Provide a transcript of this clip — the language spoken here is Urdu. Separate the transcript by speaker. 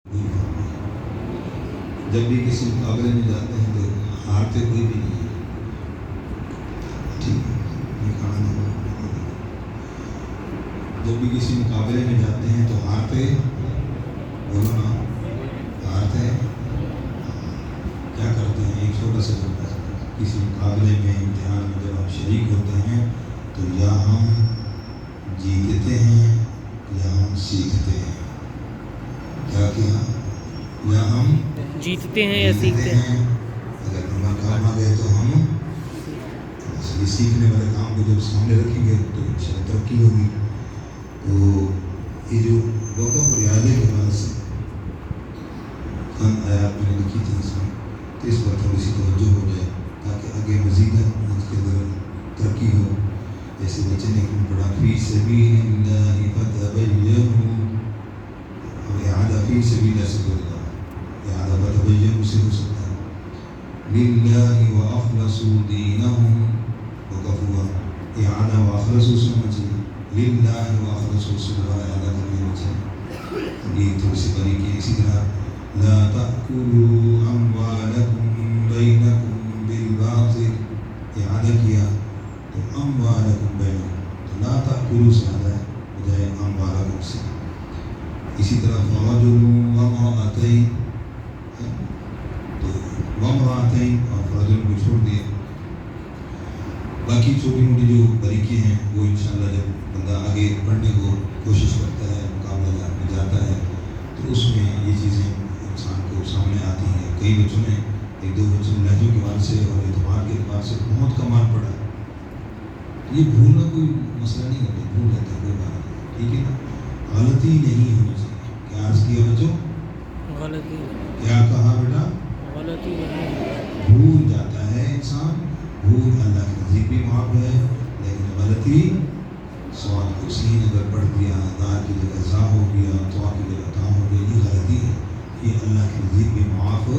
Speaker 1: جب بھی کسی مقابلے میں جاتے ہیں تو ہارتے کوئی بھی نہیں ہے. ٹھیک ہے، یہ کھانا نہیں. جب بھی کسی مقابلے میں جاتے ہیں تو ہارتے، بولو نا، ہارتے کیا کرتے ہیں؟ ایک چھوٹا سا جملہ، کسی مقابلے میں، امتحان میں جب ہم شریک ہوتے ہیں تو یا ہم جیتتے ہیں یا ہم سیکھتے ہیں. کیا یا ہم
Speaker 2: جیتتے ہیں یا سیکھتے ہیں.
Speaker 1: اگر نمبر کام آ گئے تو ہم یہ سیکھنے والے کام کو جب سامنے رکھیں گے تو انشاءاللہ ترقی ہوگی. تو یہ جو وقف اور اعادے کے بعد سے چند آیات میں نے لکھی تھی اس میں، تو اس پر تھوڑی سی توجہ ہو جائے تاکہ آگے مزید اس کے اندر ترقی ہو. جیسے بچے نے پڑھا فی سبیل اللہ فتبینوا، اور اعادہ فی سبیل اللہ، اعادہ فتبینوا سے ہو سکتا ہے. للہ واخلصوا دینہم، وقف ہوا، اعادہ واخلصوا سے ہونا چاہیے، للہ واخلصوا سے دوبارہ اعادہ کر لینا چاہیے. یہ تھوڑی سی باریکی. اسی طرح لا تأکلوا اموالکم بینکم بالباطل، اعادہ کیا تو اموالکم بینکم، تو لا تأکلوا سے آتا ہے بجائے اموالکم سے. اسی طرح فرجل وامرأتین، تو وامرأتین اور رجل کو چھوڑ دیا. باقی چھوٹی موٹی جو باریکی ہیں وہ انشاءاللہ جب بندہ آگے پڑھنے کو کوشش کرتا ہے، مقابلہ میں جاتا ہے، تو اس میں یہ چیزیں انسان کو سامنے آتی ہیں. کئی بچوں نے، ایک دو بچوں نے لہجوں کے اعتبار سے اور اعتبار کے اعتبار سے بہت کمال پڑھا. یہ بھولنا کوئی مسئلہ نہیں ہوتا، بھول جاتا ہے کوئی بات نہیں، ٹھیک ہے نا. غلطی نہیں ہونی چاہیے. کیا عرض کیا بچوں؟
Speaker 2: غلطی،
Speaker 1: کیا کہا بیٹا؟
Speaker 2: غلطی نہیں.
Speaker 1: بھول جاتا ہے انسان. بھول اللہ کے نزدیک بھی معاف ہے، لیکن غلطی، سوال کو سین اگر پڑھ دیا، دار کی جگہ زا ہو گیا، تو کی جگہ تا ہو گیا، یہ غلطی ہے. یہ اللہ کے نزدیک بھی معاف